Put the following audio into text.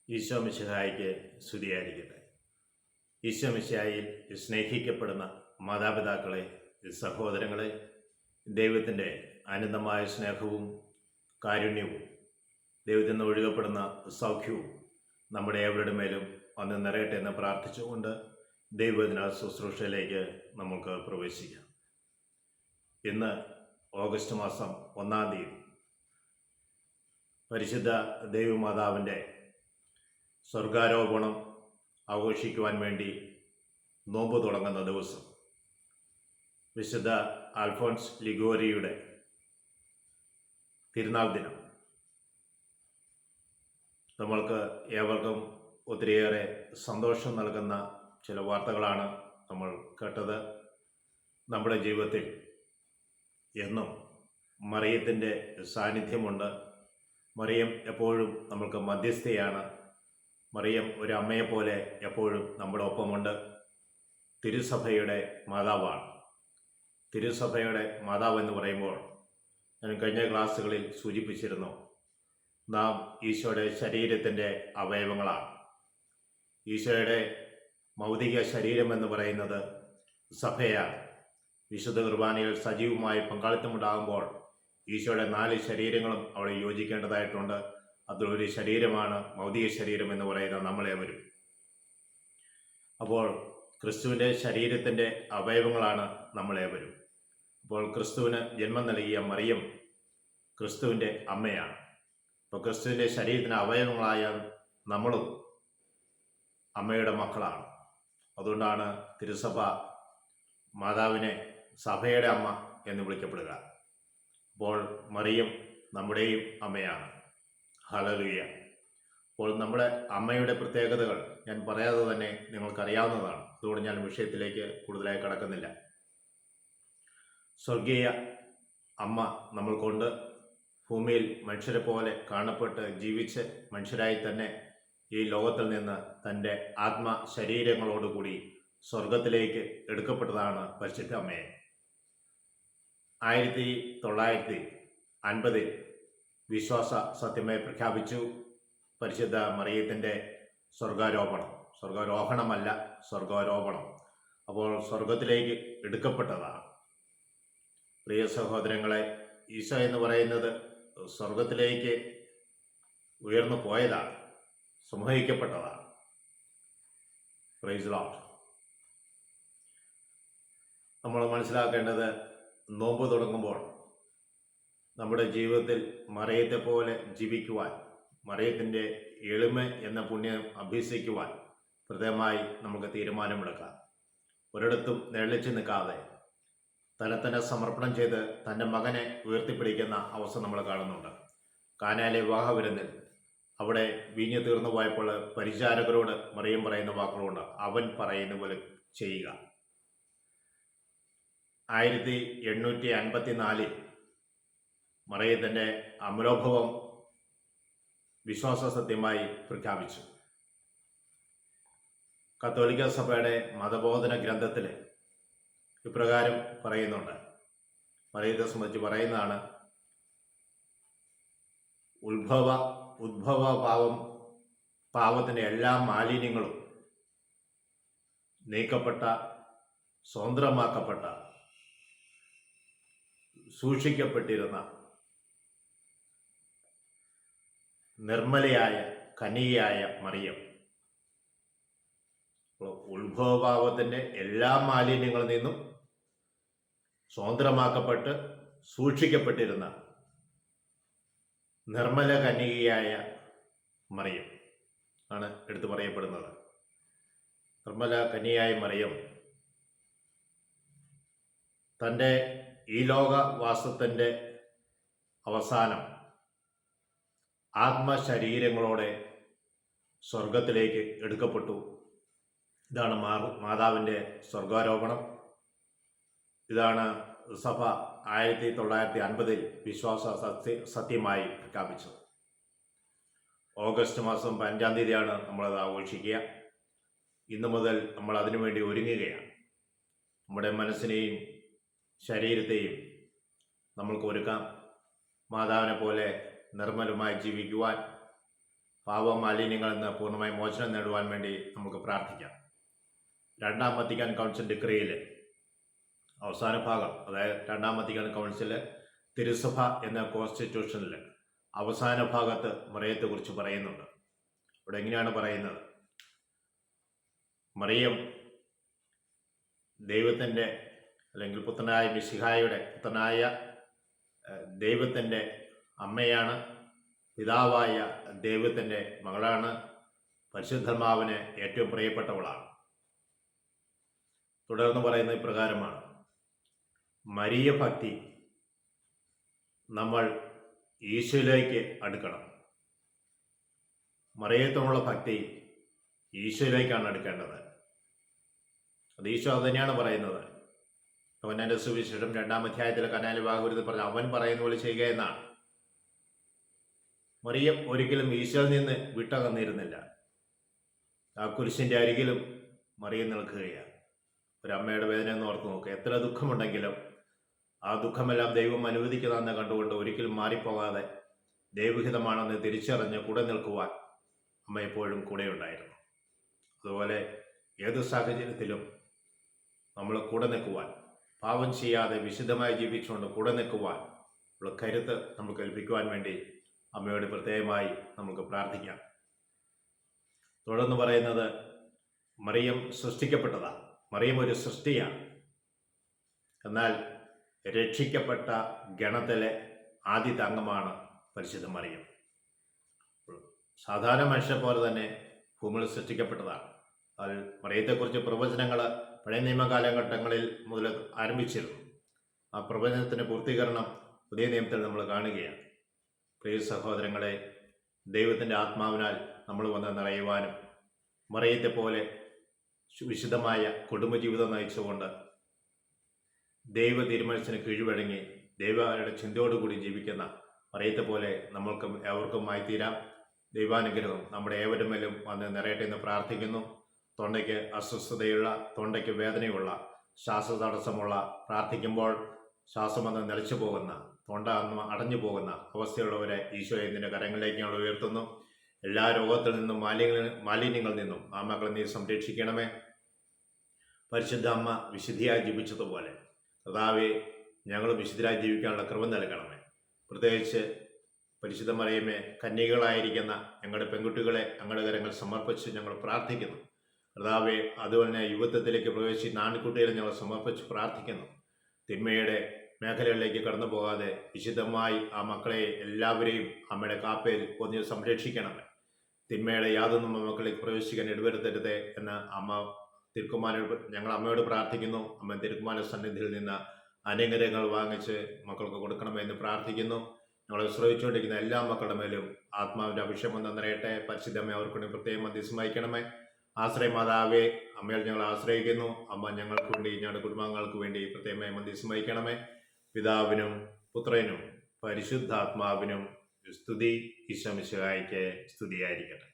ഈശോ മിശിഹായിക്ക് സ്തുതിയായിരിക്കട്ടെ. ഈശോ മിശിഹായിൽ സ്നേഹിക്കപ്പെടുന്ന മാതാപിതാക്കളെ, സഹോദരങ്ങളെ, ദൈവത്തിൻ്റെ അനന്തമായ സ്നേഹവും കാരുണ്യവും ദൈവത്തിൽ നിന്ന് ഒഴുകപ്പെടുന്ന സൗഖ്യവും നമ്മുടെ ഏവരുടെ മേലും വന്ന് നിറയട്ടെ എന്ന് പ്രാർത്ഥിച്ചുകൊണ്ട് ദൈവദിന ശുശ്രൂഷയിലേക്ക് നമുക്ക് പ്രവേശിക്കാം. ഇന്ന് ഓഗസ്റ്റ് മാസം 1-ാം തീയതി പരിശുദ്ധ ദൈവമാതാവിൻ്റെ സ്വർഗാരോപണം ആഘോഷിക്കുവാൻ വേണ്ടി നോമ്പ് തുടങ്ങുന്ന ദിവസം. വിശുദ്ധ അൽഫോൻസ് ലിഗോരിയുടെ തിരുനാൾ ദിനം. നമ്മൾക്ക് ഏവർക്കും ഒത്തിരിയേറെ സന്തോഷം നൽകുന്ന ചില വാർത്തകളാണ് നമ്മൾ കേട്ടത്. നമ്മുടെ ജീവിതത്തിൽ എന്നും മറിയത്തിൻ്റെ സാന്നിധ്യമുണ്ട്. മറിയം എപ്പോഴും നമ്മൾക്ക് മധ്യസ്ഥയാണ്. മറിയം ഒരു അമ്മയെപ്പോലെ എപ്പോഴും നമ്മുടെ ഒപ്പമുണ്ട്. തിരുസഭയുടെ മാതാവാണ്. തിരുസഭയുടെ മാതാവ് എന്ന് പറയുമ്പോൾ ഞാൻ കഴിഞ്ഞ ക്ലാസ്സുകളിൽ സൂചിപ്പിച്ചിരുന്നു, നാം ഈശോയുടെ ശരീരത്തിൻ്റെ അവയവങ്ങളാണ്. ഈശോയുടെ ഭൗതിക ശരീരം എന്ന് പറയുന്നത് സഭയാണ്. വിശുദ്ധ കുർബാനയിൽ സജീവമായി പങ്കാളിത്തമുണ്ടാകുമ്പോൾ ഈശോയുടെ 4 ശരീരങ്ങളും അവിടെ യോജിക്കേണ്ടതായിട്ടുണ്ട്. അതിലൊരു ശരീരമാണ് ഭൗതിക ശരീരം എന്ന് പറയുന്ന നമ്മളേവരും. അപ്പോൾ ക്രിസ്തുവിൻ്റെ ശരീരത്തിൻ്റെ അവയവങ്ങളാണ് നമ്മളേവരും. അപ്പോൾ ക്രിസ്തുവിന് ജന്മം നൽകിയ മറിയം ക്രിസ്തുവിൻ്റെ അമ്മയാണ്. അപ്പോൾ ക്രിസ്തുവിൻ്റെ ശരീരത്തിന് അവയവങ്ങളായ നമ്മളും അമ്മയുടെ മക്കളാണ്. അതുകൊണ്ടാണ് തിരുസഭ മാതാവിനെ സഭയുടെ അമ്മ എന്ന് വിളിക്കപ്പെടുക. അപ്പോൾ മറിയം നമ്മുടെയും അമ്മയാണ്. ഹല്ലേലൂയ. അപ്പോൾ നമ്മുടെ അമ്മയുടെ പ്രത്യേകതകൾ ഞാൻ പറയാതെ തന്നെ നിങ്ങൾക്കറിയാവുന്നതാണ്. അതുകൊണ്ട് ഞാൻ വിഷയത്തിലേക്ക് കൂടുതലായി കടക്കുന്നില്ല. സ്വർഗീയ അമ്മ നമ്മൾക്കൊണ്ട് ഭൂമിയിൽ മനുഷ്യരെ പോലെ കാണപ്പെട്ട് ജീവിച്ച് മനുഷ്യരായി തന്നെ ഈ ലോകത്തിൽ നിന്ന് തൻ്റെ ആത്മ ശരീരങ്ങളോടുകൂടി സ്വർഗത്തിലേക്ക് എടുക്കപ്പെട്ടതാണ് പരിശുദ്ധ അമ്മയെ. 1950 വിശ്വാസ സത്യമായി പ്രഖ്യാപിച്ചു പരിശുദ്ധ മറിയത്തിൻ്റെ സ്വർഗാരോഹണമല്ല, സ്വർഗാരോപണം. അപ്പോൾ സ്വർഗത്തിലേക്ക് എടുക്കപ്പെട്ടതാണ്. പ്രിയ സഹോദരങ്ങളെ, ഈശോ എന്ന് പറയുന്നത് സ്വർഗത്തിലേക്ക് ഉയർന്നു പോയതാണ്, സംവഹിക്കപ്പെട്ടതാണ്. Praise Lord. നമ്മൾ മനസ്സിലാക്കേണ്ടത്, നോമ്പ് തുടങ്ങുമ്പോൾ നമ്മുടെ ജീവിതത്തിൽ മറിയത്തെ പോലെ ജീവിക്കുവാൻ, മറിയത്തിൻ്റെ എളിമ എന്ന പുണ്യം അഭ്യസിക്കുവാൻ പ്രത്യേകമായി നമുക്ക് തീരുമാനമെടുക്കാം. ഒരിടത്തും നിഴലിച്ചു നിൽക്കാതെ തന്നെ സമർപ്പണം ചെയ്ത് തൻ്റെ മകനെ ഉയർത്തിപ്പിടിക്കുന്ന അവസ്ഥ നമ്മൾ കാണുന്നുണ്ട്. കാനായിലെ വിവാഹ വിരുന്നിൽ അവിടെ വീഞ്ഞു തീർന്നു പോയപ്പോൾ പരിചാരകരോട് മറിയം പറയുന്ന വാക്കുകളുണ്ട്, അവൻ പറയുന്ന പോലെ ചെയ്യുക. 1854 മറിയത്തിൻ്റെ അമലോഭവം വിശ്വാസ സത്യമായി പ്രഖ്യാപിച്ചു. കത്തോലിക്ക സഭയുടെ മതബോധന ഗ്രന്ഥത്തിൽ ഇപ്രകാരം പറയുന്നുണ്ട്. മറിയത്തെ സംബന്ധിച്ച് പറയുന്നതാണ്, ഉദ്ഭവ പാവത്തിൻ്റെ എല്ലാ മാലിന്യങ്ങളും നീക്കപ്പെട്ട, സ്വതന്ത്രമാക്കപ്പെട്ട, സൂക്ഷിക്കപ്പെട്ടിരുന്ന നിർമ്മലയായ കന്യകയായ മറിയം. ഉത്ഭവഭാവത്തിൻ്റെ എല്ലാ മാലിന്യങ്ങളിൽ നിന്നും സ്വതന്ത്രമാക്കപ്പെട്ട് സൂക്ഷിക്കപ്പെട്ടിരുന്ന നിർമ്മല കന്യകയായ മറിയം ആണ് എടുത്തു പറയപ്പെടുന്നത്. നിർമ്മല കന്യകയായ മറിയം തൻ്റെ ഈ ലോകവാസത്തിൻ്റെ അവസാനം ആത്മശരീരങ്ങളോടെ സ്വർഗത്തിലേക്ക് എടുക്കപ്പെട്ടു. ഇതാണ് മാതാവിൻ്റെ സ്വർഗാരോപണം. ഇതാണ് സഭ 1950 വിശ്വാസ സത്യമായി പ്രഖ്യാപിച്ചത്. ഓഗസ്റ്റ് മാസം 5-ാം തീയതിയാണ് നമ്മളത് ആഘോഷിക്കുക. ഇന്നു മുതൽ നമ്മൾ അതിനുവേണ്ടി ഒരുങ്ങുകയാണ്. നമ്മുടെ മനസ്സിനെയും ശരീരത്തെയും നമ്മൾക്ക് ഒരുക്കാം. മാതാവിനെ പോലെ നിർമ്മലമായി ജീവിക്കുവാൻ, പാപമാലിന്യങ്ങളിൽ നിന്ന് പൂർണ്ണമായി മോചനം നേടുവാൻ വേണ്ടി നമുക്ക് പ്രാർത്ഥിക്കാം. രണ്ടാം വത്തിക്കാൻ കൗൺസിൽ ഡിക്രിയിൽ അവസാന ഭാഗം, അതായത് രണ്ടാം വത്തിക്കാൻ കൗൺസിൽ തിരുസഭ എന്ന കോൺസ്റ്റിറ്റ്യൂഷനിൽ അവസാന ഭാഗത്ത് മറിയത്തെക്കുറിച്ച് പറയുന്നുണ്ട്. ഇവിടെ എങ്ങനെയാണ് പറയുന്നത്? മറിയം ദൈവത്തിൻ്റെ അല്ലെങ്കിൽ പുത്രനായ മിശിഹായുടെ പുത്രനായ ദൈവത്തിൻ്റെ അമ്മയാണ്, പിതാവായ ദൈവത്തിൻ്റെ മകളാണ്, പരിശുദ്ധാത്മാവിന് ഏറ്റവും പ്രിയപ്പെട്ടവളാണ്. തുടർന്ന് പറയുന്ന ഇപ്രകാരമാണ്: മരിയ ഭക്തി നമ്മൾ ഈശോയിലേക്ക് അടുക്കണം. മറിയത്തോടുള്ള ഭക്തി ഈശോയിലേക്കാണ് അടുക്കേണ്ടത്. അത് ഈശോ അത് തന്നെയാണ് പറയുന്നത്. യോഹന്നാന്റെ സുവിശേഷം 2-ാം അധ്യായത്തിലെ കനാന വിവാഹത്തിൽ പറഞ്ഞ അവൻ പറയുന്ന പോലെ ചെയ്യുക എന്നാണ്. മറിയം ഒരിക്കലും ഈശോയിൽ നിന്ന് വിട്ടകന്നിരുന്നില്ല. ആ കുരിശിൻ്റെ അരികിലും മറിയം നിൽക്കുകയാണ്. ഒരമ്മയുടെ വേദന എന്ന് ഓർത്ത് നോക്കുക. എത്ര ദുഃഖമുണ്ടെങ്കിലും ആ ദുഃഖമെല്ലാം ദൈവം അനുവദിക്കുന്നതെന്ന് കണ്ടുകൊണ്ട് ഒരിക്കലും മാറിപ്പോകാതെ ദൈവഹിതമാണെന്ന് തിരിച്ചറിഞ്ഞ് കൂടെ നിൽക്കുവാൻ അമ്മ എപ്പോഴും കൂടെ ഉണ്ടായിരുന്നു. അതുപോലെ ഏത് സാഹചര്യത്തിലും നമ്മൾ കൂടെ നിൽക്കുവാൻ, പാപം ചെയ്യാതെ വിശുദ്ധമായി ജീവിച്ചുകൊണ്ട് കൂടെ നിൽക്കുവാൻ ഉള്ള കരുത്ത് നമുക്ക് കൽപ്പിക്കുവാൻ വേണ്ടി അമ്മയോട് പ്രത്യേകമായി നമുക്ക് പ്രാർത്ഥിക്കാം. തുടർന്ന് പറയുന്നത് മറിയം സൃഷ്ടിക്കപ്പെട്ടതാണ്. മറിയം ഒരു സൃഷ്ടിയാണ്. എന്നാൽ രക്ഷിക്കപ്പെട്ട ഗണത്തിലെ ആദ്യത്തെ അംഗമാണ് പരിശുദ്ധ മറിയം. സാധാരണ മനുഷ്യരെ പോലെ തന്നെ ഭൂമിയിൽ സൃഷ്ടിക്കപ്പെട്ടതാണ്. അതിൽ മറിയത്തെക്കുറിച്ച് പ്രവചനങ്ങൾ പഴയ നിയമ കാലഘട്ടങ്ങളിൽ മുതൽ ആരംഭിച്ചിരുന്നു. ആ പ്രവചനത്തിൻ്റെ പൂർത്തീകരണം പുതിയ നിയമത്തിൽ നമ്മൾ കാണുകയാണ്. പ്രിയ സഹോദരങ്ങളെ, ദൈവത്തിൻ്റെ ആത്മാവിനാൽ നമ്മൾ വന്ന് നിറയുവാനും മറിയത്തെ പോലെ വിശുദ്ധമായ കുടുംബജീവിതം നയിച്ചുകൊണ്ട് ദൈവ തീരുമാനത്തിന് കീഴ്വഴങ്ങി ദൈവയുടെ ചിന്തയോടുകൂടി ജീവിക്കുന്ന മറിയത്തെ പോലെ നമ്മൾക്കും ഏവർക്കുമായി തീരാം. ദൈവാനുഗ്രഹം നമ്മുടെ ഏവരുടെ മേലും വന്ന് നിറയട്ടെ എന്ന് പ്രാർത്ഥിക്കുന്നു. തൊണ്ടയ്ക്ക് അസ്വസ്ഥതയുള്ള, തൊണ്ടയ്ക്ക് വേദനയുള്ള, ശ്വാസതടസ്സമുള്ള, പ്രാർത്ഥിക്കുമ്പോൾ ശ്വാസം വന്ന് നിലച്ചു പോകുന്ന, തൊണ്ട അടഞ്ഞു പോകുന്ന അവസ്ഥയുള്ളവരെ ഈശോയെ നിന്റെ കരങ്ങളിലേക്ക് ഞങ്ങൾ ഉയർത്തുന്നു. എല്ലാ രോഗത്തിൽ നിന്നും മാലിന്യങ്ങളിൽ നിന്നും ആ മക്കളെ നീ സംരക്ഷിക്കണമേ. പരിശുദ്ധ അമ്മ വിശുദ്ധിയായി ജീവിച്ചതുപോലെ കർത്താവേ, ഞങ്ങൾ വിശുദ്ധരായി ജീവിക്കാനുള്ള കൃപ നൽകണമേ. പ്രത്യേകിച്ച് പരിശുദ്ധ മറിയമേ, കന്യകളായിരിക്കുന്ന ഞങ്ങളുടെ പെൺകുട്ടികളെ ഞങ്ങളുടെ കരങ്ങൾ സമർപ്പിച്ച് ഞങ്ങൾ പ്രാർത്ഥിക്കുന്നു. കർത്താവേ, അതുപോലെ യുവത്വത്തിലേക്ക് പ്രവേശിക്കുന്ന ആൺകുട്ടികളെ ഞങ്ങൾ സമർപ്പിച്ച് പ്രാർത്ഥിക്കുന്നു. തിന്മയുടെ മേഖലകളിലേക്ക് കടന്നു പോകാതെ വിശുദ്ധമായി ആ മക്കളെ എല്ലാവരെയും അമ്മയുടെ കാപ്പയിൽ പൊതിഞ്ഞ് സംരക്ഷിക്കണമേ. തിന്മയുടെ യാതൊന്നും മക്കളിലേക്ക് പ്രവേശിക്കാൻ ഇടവരുത്തരുത് എന്ന് ഞങ്ങൾ അമ്മയോട് പ്രാർത്ഥിക്കുന്നു. അമ്മ തിരുക്കുമാര സന്നിധിയിൽ നിന്ന് അനുഗ്രഹങ്ങൾ വാങ്ങിച്ച് മക്കൾക്ക് കൊടുക്കണമെന്ന് പ്രാർത്ഥിക്കുന്നു. ഞങ്ങളെ ശ്രമിച്ചുകൊണ്ടിരിക്കുന്ന എല്ലാ മക്കളുടെ മേലും ആത്മാവിൻ്റെ അഭിഷേകം നിറയട്ടെ. പരിശുദ്ധമ്മ അവർക്കുവേണ്ടി പ്രത്യേകം മധ്യസ്ഥം വഹിക്കണമേ. ആശ്രയമാതാവേ, അമ്മയിൽ ഞങ്ങൾ ആശ്രയിക്കുന്നു. അമ്മ ഞങ്ങൾക്ക് വേണ്ടി, ഞങ്ങളുടെ കുടുംബങ്ങൾക്ക് വേണ്ടി പ്രത്യേകമായി മധ്യസ്ഥം വഹിക്കണമേ. പിതാവിനും പുത്രനും പരിശുദ്ധാത്മാവിനും സ്തുതി. ഈശോ മിശിഹായ്ക്ക് സ്തുതിയായിരിക്കട്ടെ.